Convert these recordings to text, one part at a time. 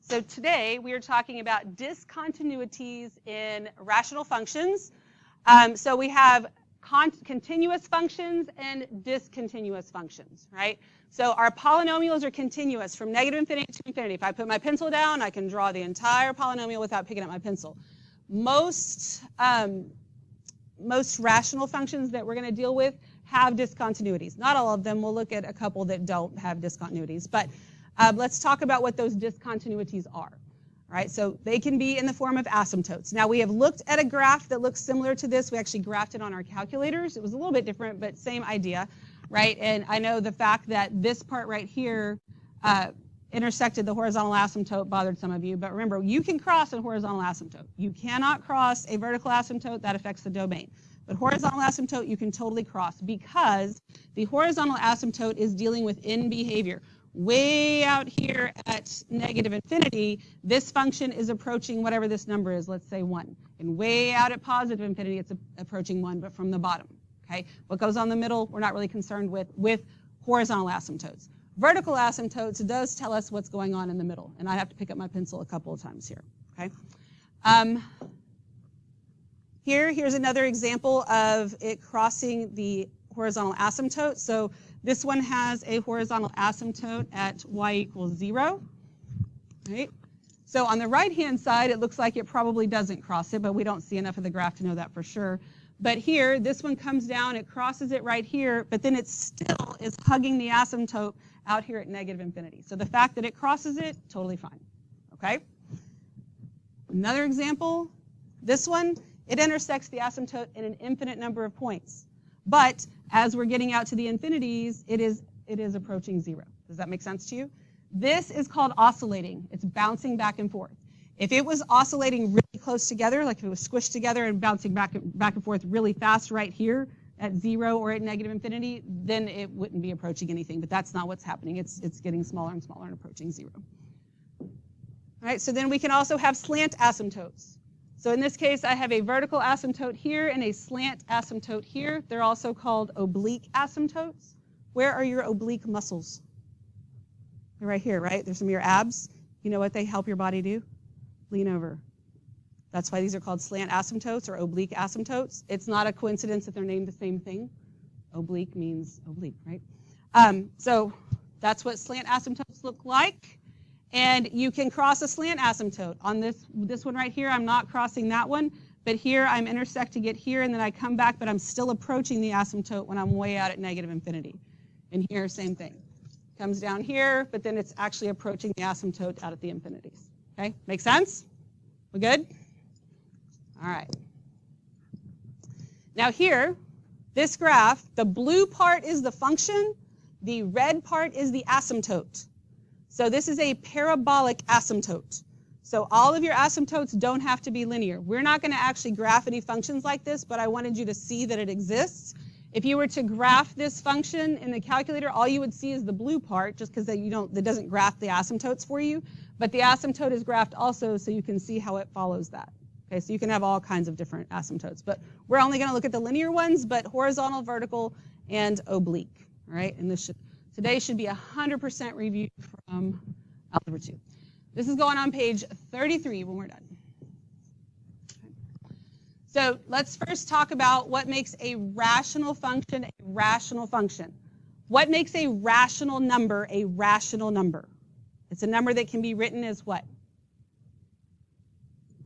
So today we are talking about discontinuities in rational functions. So we have continuous functions and discontinuous functions, right? So our polynomials are continuous from negative infinity to infinity. If I put my pencil down, I can draw the entire polynomial without picking up my pencil. Most rational functions that we're going to deal with have discontinuities. Not all of them. We'll look at a couple that don't have discontinuities. But let's talk about what those discontinuities are. All right, so they can be in the form of asymptotes. Now, we have looked at a graph that looks similar to this. We actually graphed it on our calculators. It was a little bit different, but same idea, right? And I know the fact that this part right here intersected the horizontal asymptote bothered some of you. But remember, you can cross a horizontal asymptote. You cannot cross a vertical asymptote. That affects the domain. But horizontal asymptote, you can totally cross because the horizontal asymptote is dealing with in behavior. Way out here at negative infinity, this function is approaching whatever this number is, let's say 1. And way out at positive infinity, it's approaching 1, but from the bottom. Okay? What goes on the middle, we're not really concerned with horizontal asymptotes. Vertical asymptotes does tell us what's going on in the middle. And I have to pick up my pencil a couple of times here. Okay? Here's another example of it crossing the horizontal asymptote. So this one has a horizontal asymptote at y equals 0. Right? So on the right-hand side, it looks like it probably doesn't cross it, but we don't see enough of the graph to know that for sure. But here, this one comes down, it crosses it right here, but then it still is hugging the asymptote out here at negative infinity. So the fact that it crosses it, totally fine. Okay? Another example, this one, it intersects the asymptote in an infinite number of points. But as we're getting out to the infinities, it is approaching 0. Does that make sense to you? This is called oscillating. It's bouncing back and forth. If it was oscillating really close together, like if it was squished together and bouncing back and forth really fast right here at 0 or at negative infinity, then it wouldn't be approaching anything. But that's not what's happening. It's getting smaller and smaller and approaching 0. All right, so then we can also have slant asymptotes. So in this case, I have a vertical asymptote here and a slant asymptote here. They're also called oblique asymptotes. Where are your oblique muscles? They're right here, right? There's some of your abs. You know what they help your body do? Lean over. That's why these are called slant asymptotes or oblique asymptotes. It's not a coincidence that they're named the same thing. Oblique means oblique, right? So that's what slant asymptotes look like. And you can cross a slant asymptote. On this one right here, I'm not crossing that one. But here, I'm intersecting it here, and then I come back, but I'm still approaching the asymptote when I'm way out at negative infinity. And here, same thing. Comes down here, but then it's actually approaching the asymptote out at the infinities. Okay? Make sense? We good? All right. Now here, this graph, the blue part is the function. The red part is the asymptote. So this is a parabolic asymptote. So all of your asymptotes don't have to be linear. We're not going to actually graph any functions like this, but I wanted you to see that it exists. If you were to graph this function in the calculator, all you would see is the blue part, just because that doesn't graph the asymptotes for you. But the asymptote is graphed also, so you can see how it follows that. Okay, so you can have all kinds of different asymptotes. But we're only going to look at the linear ones, but horizontal, vertical, and oblique. All right, and today should be 100% review from Algebra 2. This is going on page 33 when we're done. So let's first talk about what makes a rational function a rational function. What makes a rational number a rational number? It's a number that can be written as what?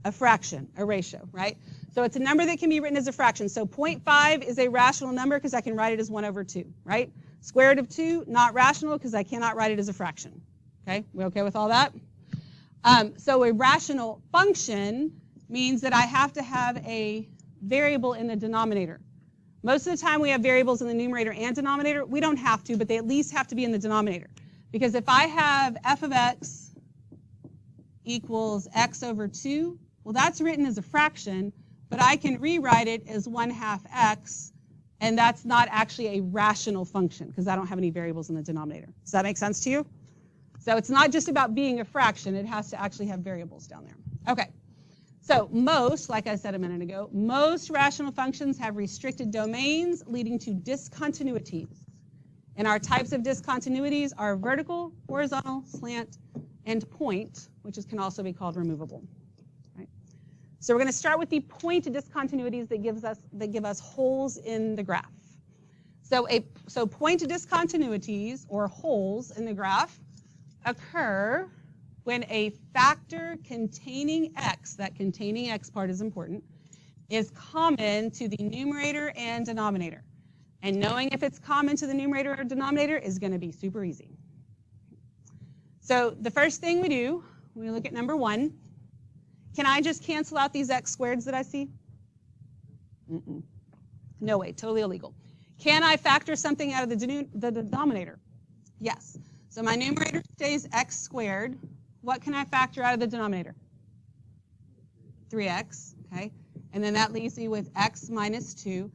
A fraction, a ratio, right? So it's a number that can be written as a fraction. So 0.5 is a rational number because I can write it as 1 over 2, right? Square root of 2, not rational because I cannot write it as a fraction. Okay, we okay with all that? So a rational function means that I have to have a variable in the denominator. Most of the time we have variables in the numerator and denominator. We don't have to, but they at least have to be in the denominator. Because if I have f of x equals x over 2, well, that's written as a fraction, but I can rewrite it as 1/2 x, and that's not actually a rational function because I don't have any variables in the denominator. Does that make sense to you? So it's not just about being a fraction. It has to actually have variables down there. Okay. So most, like I said a minute ago, most rational functions have restricted domains leading to discontinuities. And our types of discontinuities are vertical, horizontal, slant, and point, which can also be called removable. Right? So we're going to start with the point discontinuities that give us holes in the graph. So point discontinuities, or holes in the graph, occur when a factor containing x, that containing x part is important, is common to the numerator and denominator. And knowing if it's common to the numerator or denominator is going to be super easy. So the first thing we do, we look at number 1. Can I just cancel out these x squareds that I see? No way, totally illegal. Can I factor something out of the denominator? Yes. So my numerator stays x squared. What can I factor out of the denominator? 3x, okay? And then that leaves me with x minus 2.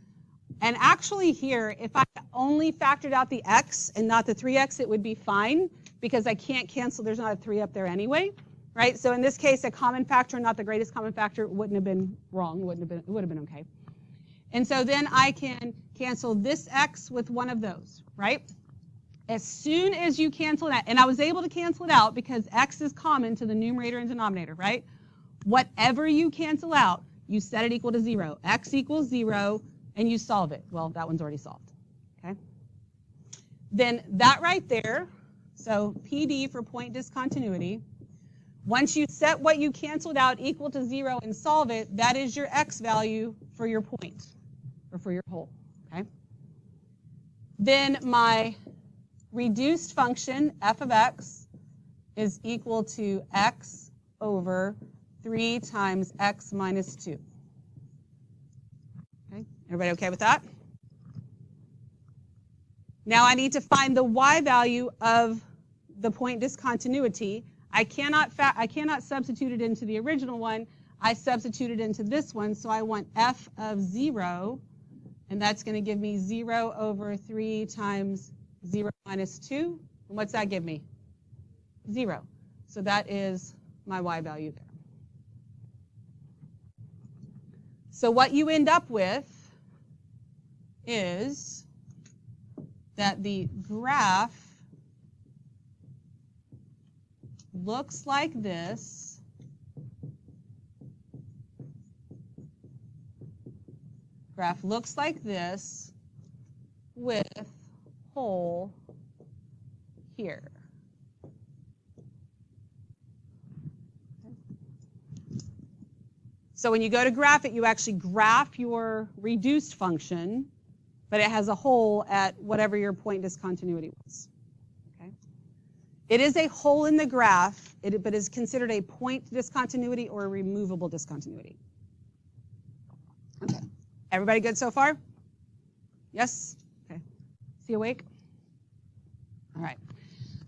And actually here, if I only factored out the x and not the 3x, it would be fine, because I can't cancel, there's not a 3 up there anyway, right? So in this case, a common factor, not the greatest common factor, wouldn't have been wrong, it would have been okay. And so then I can cancel this x with one of those, right? As soon as you cancel that, and I was able to cancel it out because x is common to the numerator and denominator, right? Whatever you cancel out, you set it equal to 0. X equals 0, and you solve it. Well, that one's already solved, okay? Then that right there, so PD for point discontinuity, once you set what you canceled out equal to 0 and solve it, that is your x value for your point, or for your hole, okay? Then my reduced function, f of x, is equal to x over 3 times x minus 2. Okay, everybody okay with that? Now I need to find the y value of the point discontinuity. I cannot substitute it into the original one. I substituted into this one, so I want f of 0, and that's going to give me 0 over 3 times 0 minus 2. And what's that give me? 0. So that is my y value there. So what you end up with is that the graph looks like this. Graph looks like this with hole here. So when you go to graph it, you actually graph your reduced function, but it has a hole at whatever your point discontinuity was. Okay? It is a hole in the graph, but is considered a point discontinuity or a removable discontinuity. Okay. Everybody good so far? Yes? Okay. Is he awake? All right.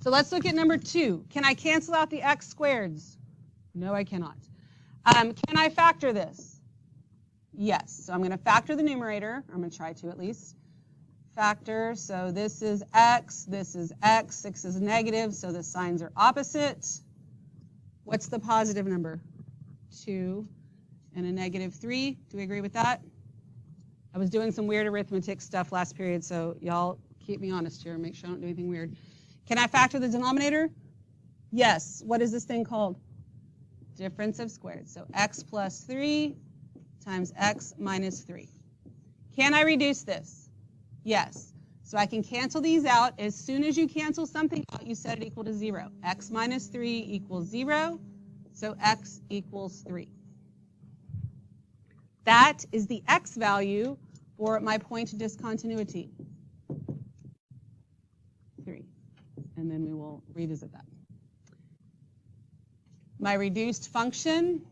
So let's look at number 2. Can I cancel out the x squareds? No, I cannot. Can I factor this? Yes. So I'm going to factor the numerator. I'm going to try to at least. Factor. So this is x, 6 is negative, so the signs are opposite. What's the positive number? 2 and a negative 3. Do we agree with that? I was doing some weird arithmetic stuff last period, so y'all keep me honest here. Make sure I don't do anything weird. Can I factor the denominator? Yes. What is this thing called? Difference of squares. So x plus 3 times x minus 3. Can I reduce this? Yes. So I can cancel these out. As soon as you cancel something out, you set it equal to 0. X minus 3 equals 0. So x equals 3. That is the x value for my point discontinuity. 3. And then we will revisit that. My reduced function,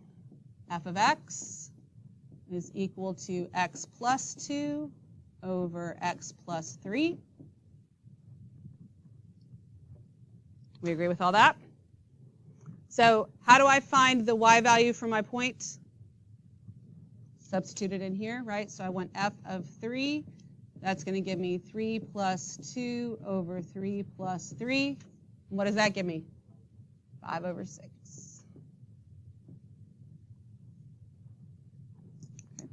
f of x, is equal to x plus 2 over x plus 3. We agree with all that? So how do I find the y value for my point? Substitute it in here, right? So I want f of 3. That's going to give me 3 plus 2 over 3 plus 3. And what does that give me? 5 over 6. Okay.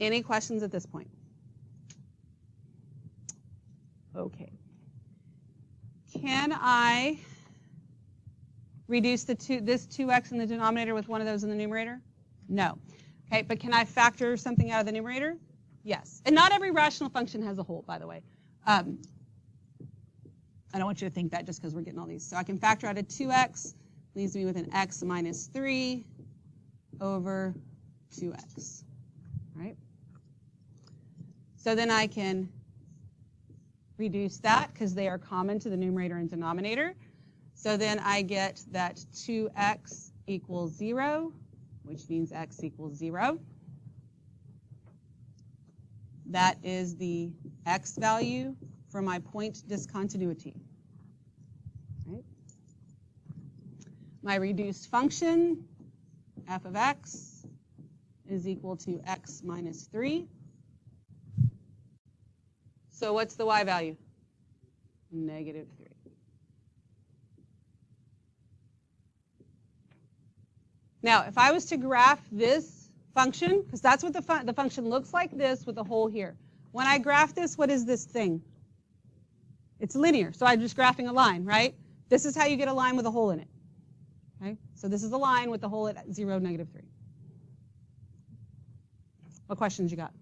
Any questions at this point? Okay. Can I reduce this 2x in the denominator with one of those in the numerator? No. Okay, but can I factor something out of the numerator? Yes. And not every rational function has a whole, by the way. I don't want you to think that just because we're getting all these. So I can factor out a 2x, leaves me with an x minus 3 over 2x, right? So then I can reduce that because they are common to the numerator and denominator. So then I get that 2x equals 0, which means x equals 0. That is the x value for my point discontinuity. Right? My reduced function, f of x, is equal to x minus 3. So what's the y value? Negative 3. Now, if I was to graph this function, because that's what the function looks like, this with a hole here. When I graph this, what is this thing? It's linear, so I'm just graphing a line, right? This is how you get a line with a hole in it. Okay? So this is a line with the hole at 0, negative 3. What questions you got?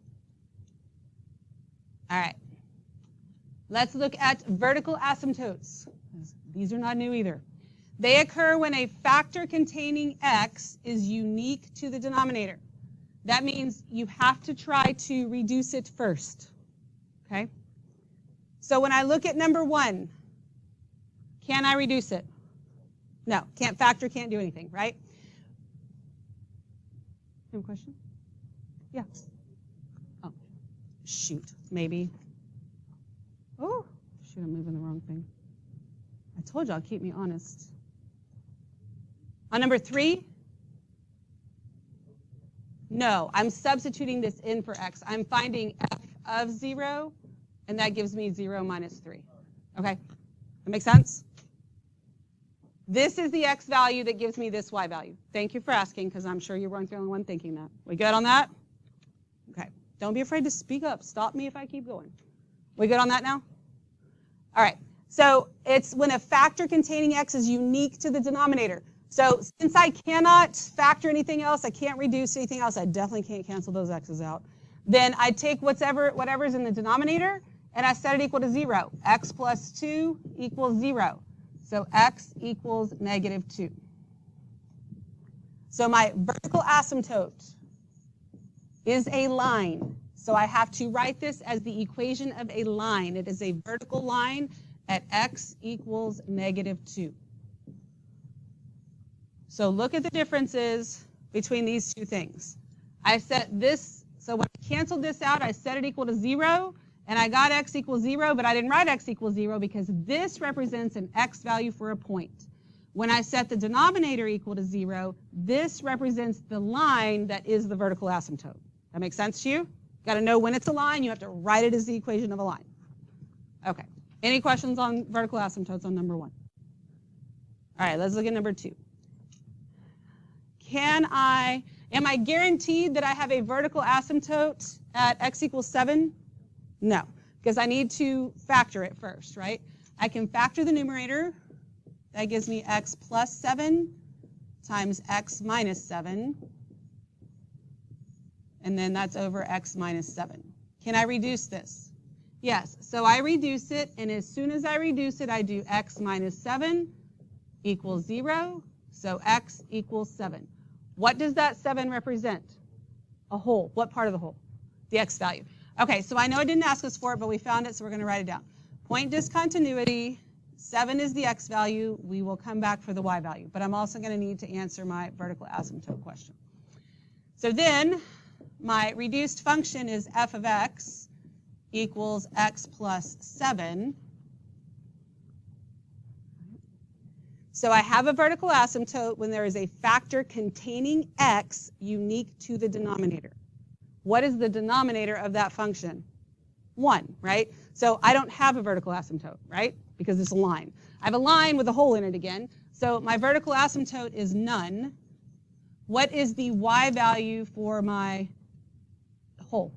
All right. Let's look at vertical asymptotes. These are not new either. They occur when a factor containing x is unique to the denominator. That means you have to try to reduce it first. Okay? So when I look at number 1, can I reduce it? No, can't factor, can't do anything, right? You have a question? Yeah. Oh, shoot, maybe. Oh, shoot, I'm moving the wrong thing. I told you I'll keep me honest. On number 3, no, I'm substituting this in for x. I'm finding f of 0, and that gives me 0 minus 3. Okay? That makes sense? This is the x value that gives me this y value. Thank you for asking, because I'm sure you weren't the only one thinking that. We good on that? Okay. Don't be afraid to speak up. Stop me if I keep going. We good on that now? All right. So it's when a factor containing x is unique to the denominator. So since I cannot factor anything else, I can't reduce anything else, I definitely can't cancel those x's out. Then I take whatever's in the denominator, and I set it equal to 0. X plus 2 equals 0. So x equals negative 2. So my vertical asymptote is a line. So I have to write this as the equation of a line. It is a vertical line at x equals negative 2. So look at the differences between these two things. I set this, so when I canceled this out, I set it equal to 0, and I got x equals 0, but I didn't write x equals 0 because this represents an x value for a point. When I set the denominator equal to 0, this represents the line that is the vertical asymptote. That makes sense to you? Got to know when it's a line, you have to write it as the equation of a line. Okay. Any questions on vertical asymptotes on number 1? All right, let's look at number 2. Am I guaranteed that I have a vertical asymptote at x equals 7? No, because I need to factor it first, right? I can factor the numerator. That gives me x plus 7 times x minus 7. And then that's over x minus 7. Can I reduce this? Yes, so I reduce it, and as soon as I reduce it, I do x minus 7 equals 0, so x equals 7. What does that 7 represent? A whole. What part of the whole? The x value. Okay, so I know it didn't ask us for it, but we found it, so we're going to write it down. Point discontinuity, 7 is the x value. We will come back for the y value, but I'm also going to need to answer my vertical asymptote question. So then, my reduced function is f of x equals x plus 7. So I have a vertical asymptote when there is a factor containing x unique to the denominator. What is the denominator of that function? 1, right? So I don't have a vertical asymptote, right? Because it's a line. I have a line with a hole in it again. So my vertical asymptote is none. What is the y value for my hole?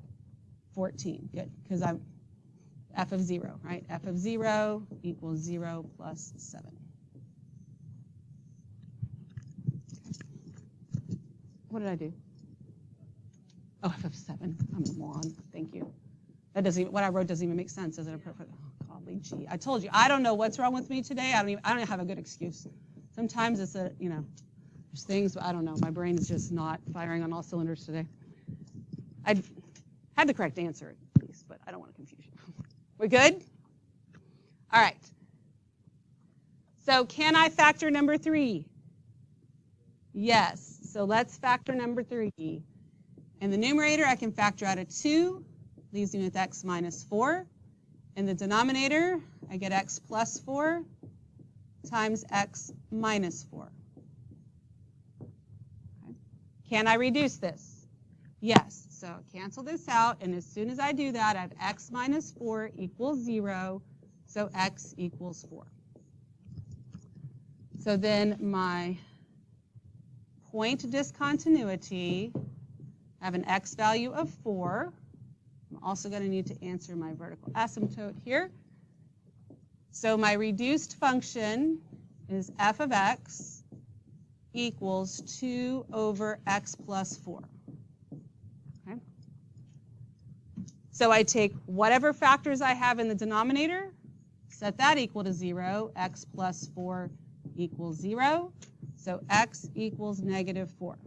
14. Good, because I'm f of 0, right? F of 0 equals 0 plus 7. What did I do? Oh, f of 7. I'm a moron. Thank you. That doesn't even, what I wrote doesn't even make sense. Is it a perfect? Oh, golly gee. I told you. I don't know what's wrong with me today. I don't even have a good excuse. Sometimes it's there's things, but I don't know. My brain is just not firing on all cylinders today. I had the correct answer at least, but I don't want to confuse you. We good? All right. So can I factor number 3? Yes. So let's factor number 3. In the numerator, I can factor out a 2, leaves me with x minus 4. In the denominator, I get x plus 4 times x minus 4. Okay. Can I reduce this? Yes. So cancel this out, and as soon as I do that, I have x minus 4 equals 0, so x equals 4. So then my point discontinuity, I have an x value of 4. I'm also going to need to answer my vertical asymptote here. So my reduced function is f of x equals 2 over x plus 4. Okay? So I take whatever factors I have in the denominator, set that equal to 0, x plus 4 equals 0, so x equals negative 4.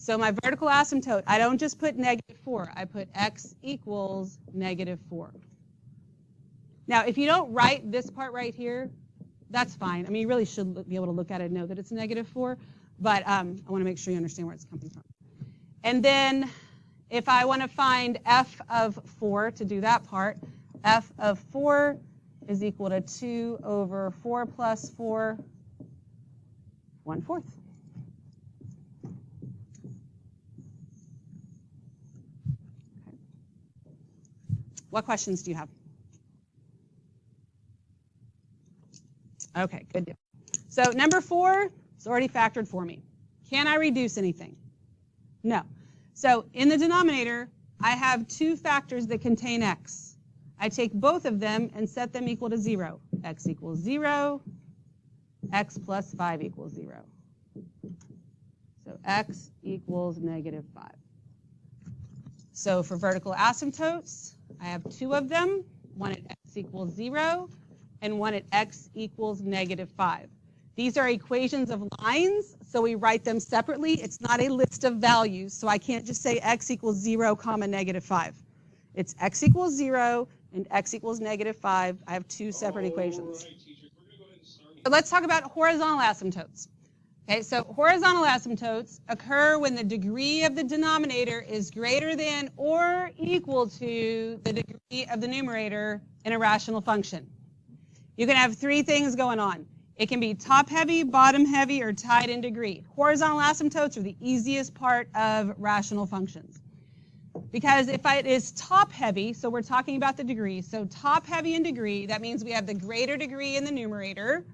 So my vertical asymptote, I don't just put negative 4, I put x equals negative 4. Now, if you don't write this part right here, that's fine. I mean, you really should be able to look at it and know that it's negative 4, but I want to make sure you understand where it's coming from. And then if I want to find f of 4 to do that part, f of 4 is equal to 2 over 4 plus 4, 1/4. What questions do you have? Okay, good deal. So number 4 is already factored for me. Can I reduce anything? No. So in the denominator, I have 2 factors that contain x. I take both of them and set them equal to 0. X equals 0, x plus 5 equals 0. So x equals negative 5. So for vertical asymptotes, I have 2 of them, one at x equals 0 and one at x equals negative 5. These are equations of lines, so we write them separately. It's not a list of values, so I can't just say x equals 0, comma, negative 5. It's x equals 0 and x equals negative 5. I have 2 separate equations. Right, teacher. We're going to go ahead and start. So let's talk about horizontal asymptotes. Okay, so horizontal asymptotes occur when the degree of the denominator is greater than or equal to the degree of the numerator in a rational function. You can have 3 things going on. It can be top-heavy, bottom-heavy, or tied in degree. Horizontal asymptotes are the easiest part of rational functions. Because if it is top-heavy, so we're talking about the degree, so top-heavy in degree, that means we have the greater degree in the numerator.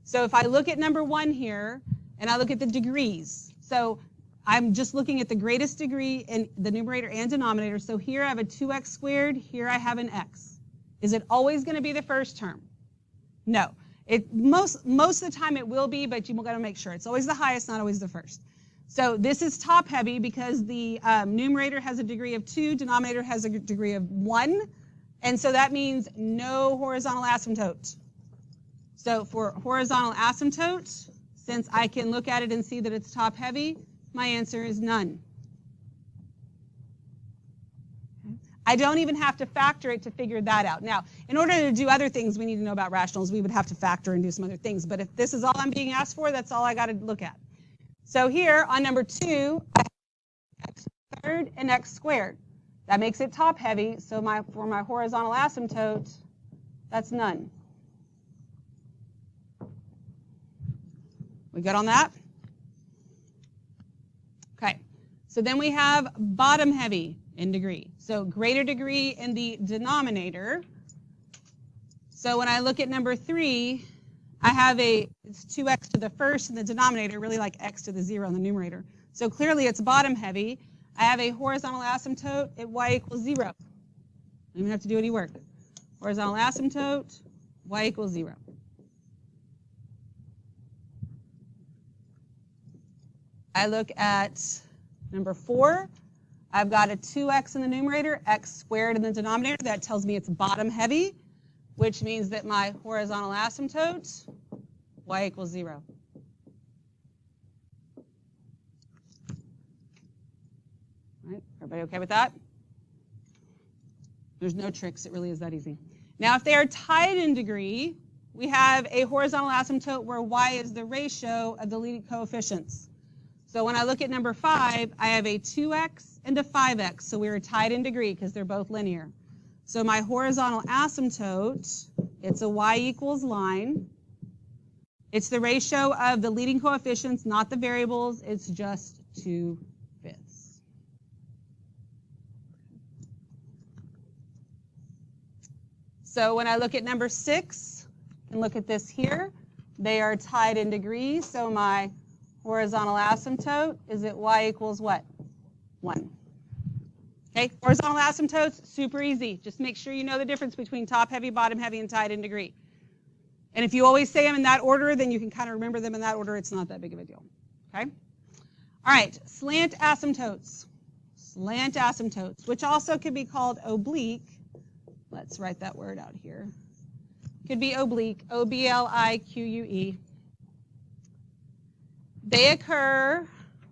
So if I look at number 1 here, and I look at the degrees, so I'm just looking at the greatest degree in the numerator and denominator. So here I have a 2x squared, here I have an x. Is it always going to be the first term? No. Most of the time it will be, but you've got to make sure. It's always the highest, not always the first. So this is top-heavy because the numerator has a degree of 2, denominator has a degree of 1, and so that means no horizontal asymptote. So for horizontal asymptote, since I can look at it and see that it's top-heavy, my answer is none. I don't even have to factor it to figure that out. Now, in order to do other things we need to know about rationals, we would have to factor and do some other things. But if this is all I'm being asked for, that's all I got to look at. So here on number 2, I have x third and x squared. That makes it top-heavy. So for my horizontal asymptote, that's none. We good on that? Okay. So then we have bottom-heavy in degree. So greater degree in the denominator. So when I look at number 3, I have it's 2x to the first in the denominator, really like x to the 0 in the numerator. So clearly it's bottom heavy. I have a horizontal asymptote at y equals 0. I don't even have to do any work. Horizontal asymptote, y equals 0. I look at number 4. I've got a 2x in the numerator, x squared in the denominator. That tells me it's bottom heavy, which means that my horizontal asymptote, y equals 0. Right? Everybody okay with that? There's no tricks. It really is that easy. Now, if they are tied in degree, we have a horizontal asymptote where y is the ratio of the leading coefficients. So when I look at number 5, I have a 2x and a 5x. So we are tied in degree because they're both linear. So my horizontal asymptote, it's a y equals line. It's the ratio of the leading coefficients, not the variables. It's just 2/5. So when I look at number 6, and look at this here, they are tied in degree. So my horizontal asymptote is at y equals what? 1. Okay, horizontal asymptotes, super easy. Just make sure you know the difference between top heavy, bottom heavy, and tied in degree. And if you always say them in that order, then you can kind of remember them in that order. It's not that big of a deal. Okay? All right, slant asymptotes. Slant asymptotes, which also could be called oblique. Let's write that word out here. Could be oblique, O-B-L-I-Q-U-E. They occur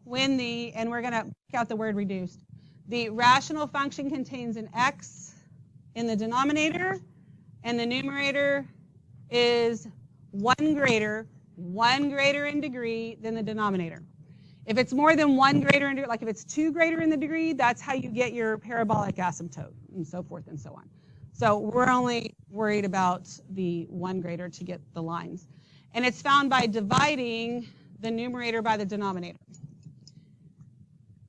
when and we're going to pick out the word reduced. The rational function contains an x in the denominator, and the numerator is 1 greater in degree than the denominator. If it's more than 1 greater in degree, like if it's 2 greater in the degree, that's how you get your parabolic asymptote, and so forth and so on. So we're only worried about the 1 greater to get the lines. And it's found by dividing the numerator by the denominator.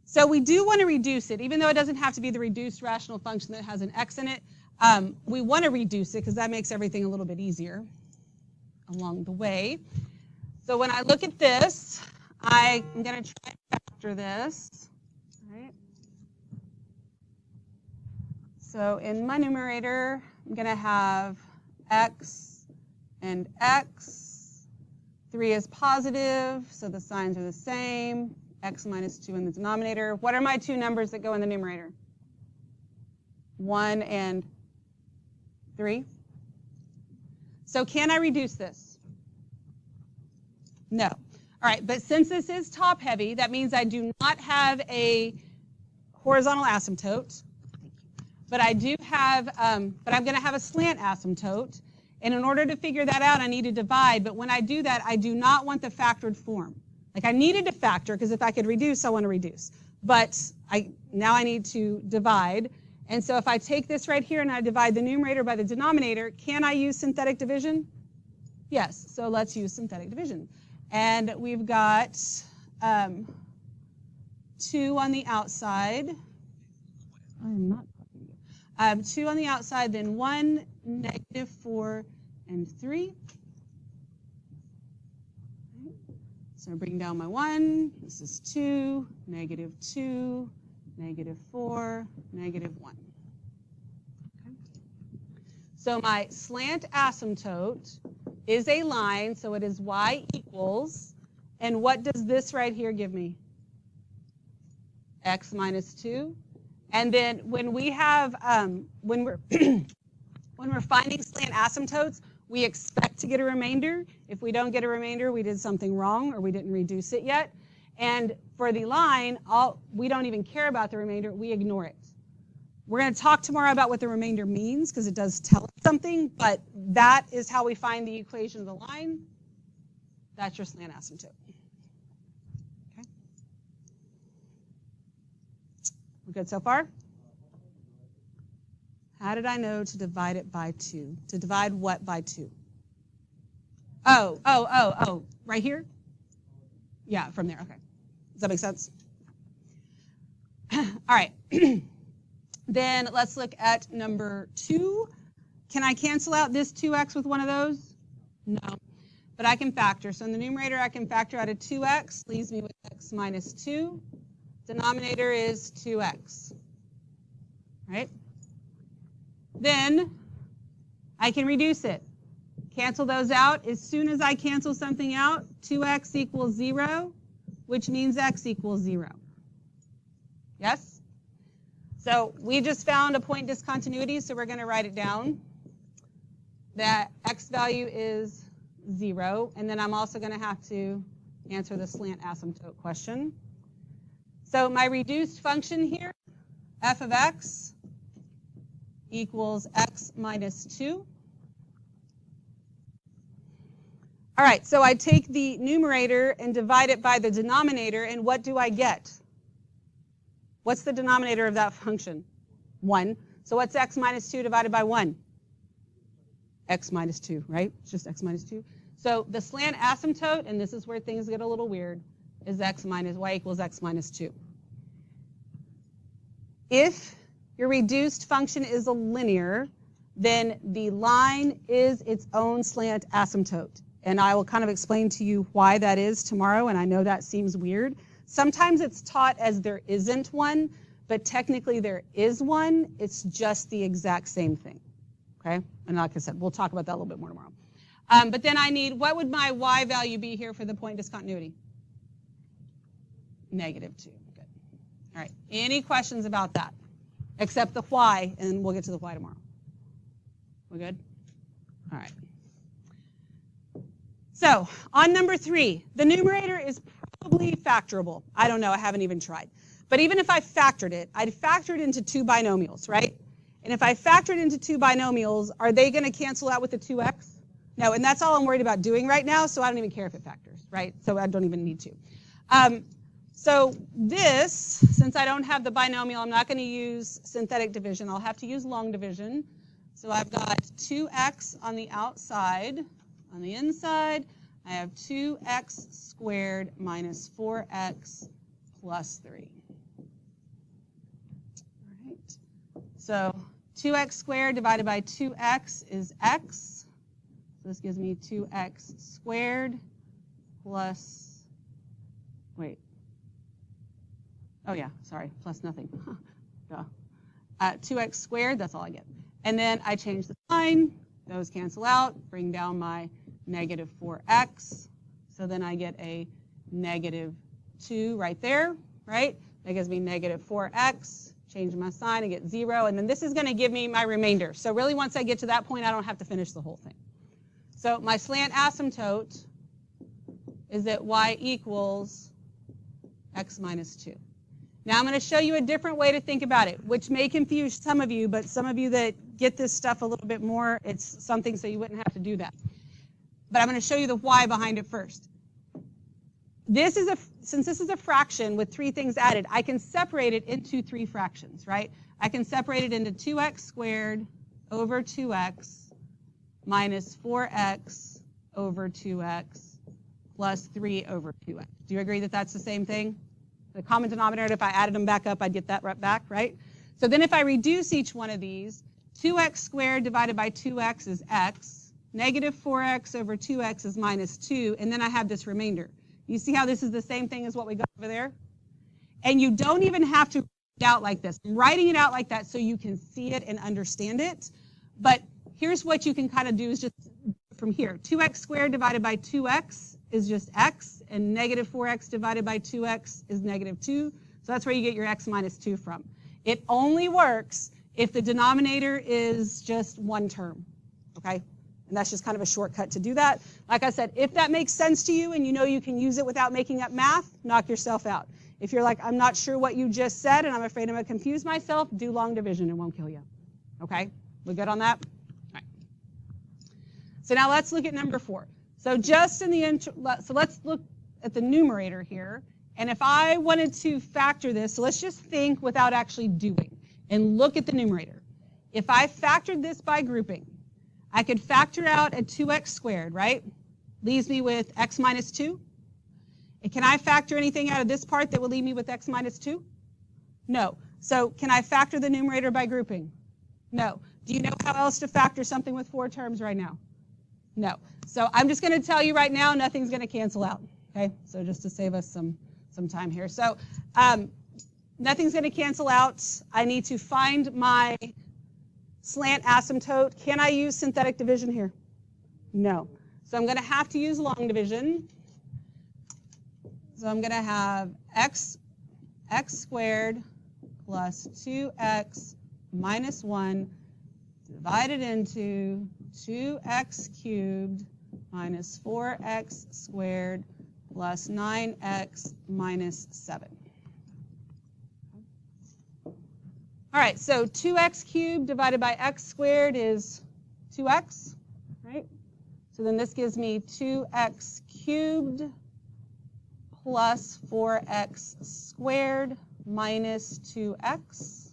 So we do want to reduce it, even though it doesn't have to be the reduced rational function that has an x in it. We want to reduce it because that makes everything a little bit easier along the way. So when I look at this, I'm going to try and factor this. Right? So in my numerator, I'm going to have x and x. 3 is positive, so the signs are the same. X minus 2 in the denominator. What are my 2 numbers that go in the numerator? 1 and 3. So can I reduce this? No. All right, but since this is top heavy, that means I do not have a horizontal asymptote. But I do have, but I'm going to have a slant asymptote. And in order to figure that out, I need to divide. But when I do that, I do not want the factored form. Like I needed to factor, because if I could reduce, I want to reduce. But now I need to divide. And so if I take this right here and I divide the numerator by the denominator, can I use synthetic division? Yes, so let's use synthetic division. And we've got 2 on the outside. I'm not. 2 on the outside, then 1, negative 4, and 3. So I bring down my 1. This is 2, negative 2, negative 4, negative 1. Okay. So my slant asymptote is a line, so it is y equals. And what does this right here give me? X minus 2. And then when we have, when we're finding slant asymptotes, we expect to get a remainder. If we don't get a remainder, we did something wrong or we didn't reduce it yet. And for the line, we don't even care about the remainder. We ignore it. We're going to talk tomorrow about what the remainder means because it does tell us something, but that is how we find the equation of the line. That's your slant asymptote. Okay. We're good so far? How did I know to divide it by 2? To divide what by 2? Oh, right here? Yeah, from there, okay. Does that make sense? All right. Then let's look at number 2. Can I cancel out this 2x with one of those? No, but I can factor. So in the numerator, I can factor out a 2x, leaves me with x minus 2. Denominator is 2x, right? Then I can reduce it. Cancel those out. As soon as I cancel something out, 2x equals 0. which means x equals 0. Yes? So we just found a point discontinuity, so we're going to write it down. That x value is 0, and then I'm also going to have to answer the slant asymptote question. So my reduced function here, f of x equals x minus 2. All right, so I take the numerator and divide it by the denominator, and what do I get? What's the denominator of that function? 1. So what's x minus 2 divided by 1? X minus 2, right? It's just x minus 2. So the slant asymptote, and this is where things get a little weird, is y equals x minus 2. If your reduced function is a linear, then the line is its own slant asymptote. And I will kind of explain to you why that is tomorrow, and I know that seems weird. Sometimes it's taught as there isn't one, but technically there is one. It's just the exact same thing, okay? And like I said, we'll talk about that a little bit more tomorrow. But then I need, what would my y value be here for the point discontinuity? -2, good. All right, any questions about that? Except the y, and we'll get to the y tomorrow. We're good? All right. So on number 3, the numerator is probably factorable. I don't know, I haven't even tried. But even if I factored it, I'd factor it into 2 binomials, right? And if I factor it into 2 binomials, are they going to cancel out with the 2x? No, and that's all I'm worried about doing right now, so I don't even care if it factors, right? So I don't even need to. So this, since I don't have the binomial, I'm not going to use synthetic division. I'll have to use long division. So I've got 2x on the outside. On the inside, I have 2x squared minus 4x plus 3. All right. So 2x squared divided by 2x is x. So this gives me 2x squared plus, wait. Oh yeah, sorry, plus nothing. Duh. 2x squared, that's all I get. And then I change the sign. Those cancel out, bring down my negative 4x. So then I get a negative 2 right there, right? That gives me negative 4x. Change my sign and get 0. And then this is going to give me my remainder. So really once I get to that point, I don't have to finish the whole thing. So my slant asymptote is that y equals x minus 2. Now I'm going to show you a different way to think about it, which may confuse some of you, but some of you that get this stuff a little bit more, it's something so you wouldn't have to do that. But I'm going to show you the why behind it first. Since this is a fraction with 3 things added, I can separate it into 3 fractions, right? I can separate it into 2x squared over 2x minus 4x over 2x plus 3 over 2x. Do you agree that that's the same thing? The common denominator, if I added them back up, I'd get that right back, right? So then if I reduce each one of these, 2x squared divided by 2x is x, negative 4x over 2x is minus 2, and then I have this remainder. You see how this is the same thing as what we got over there? And you don't even have to write it out like this. I'm writing it out like that so you can see it and understand it. But here's what you can kind of do is just from here. 2x squared divided by 2x is just x, and negative 4x divided by 2x is negative 2. So that's where you get your x minus 2 from. It only works if the denominator is just one term, okay? And that's just kind of a shortcut to do that. Like I said, if that makes sense to you and you know you can use it without making up math, knock yourself out. If you're like, I'm not sure what you just said and I'm afraid I'm going to confuse myself, do long division, it won't kill you. Okay? We good on that? All right. So now let's look at number 4. So just in the so let's look at the numerator here. And if I wanted to factor this, so let's just think without actually doing and look at the numerator. If I factored this by grouping, I could factor out a 2x squared, right? Leaves me with x minus 2. And can I factor anything out of this part that will leave me with x minus 2? No. So can I factor the numerator by grouping? No. Do you know how else to factor something with 4 terms right now? No. So I'm just going to tell you right now, nothing's going to cancel out. Okay? So just to save us some time here. So nothing's going to cancel out. I need to find my slant asymptote. Can I use synthetic division here? No. So I'm going to have to use long division. So I'm going to have x squared plus 2x minus 1 divided into 2x cubed minus 4x squared plus 9x minus 7. All right, so 2x cubed divided by x squared is 2x, right? So then this gives me 2x cubed plus 4x squared minus 2x.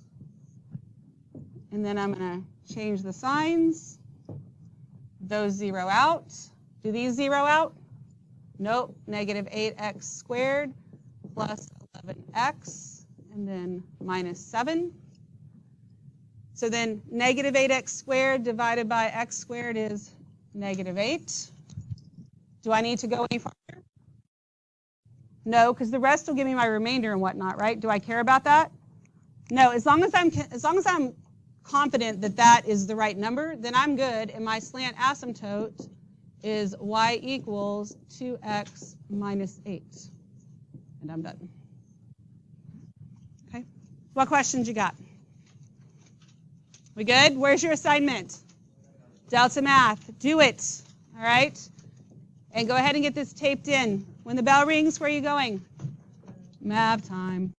And then I'm going to change the signs. Those zero out. Do these zero out? Nope. Negative 8x squared plus 11x, and then minus 7. So then negative 8x squared divided by x squared is negative 8. Do I need to go any farther? No, because the rest will give me my remainder and whatnot, right? Do I care about that? No, as long as I'm confident that that is the right number, then I'm good, and my slant asymptote is y equals 2x minus 8. And I'm done. Okay? What questions you got? We good? Where's your assignment? Delta Math. Do it. All right? And go ahead and get this taped in. When the bell rings, where are you going? Math time.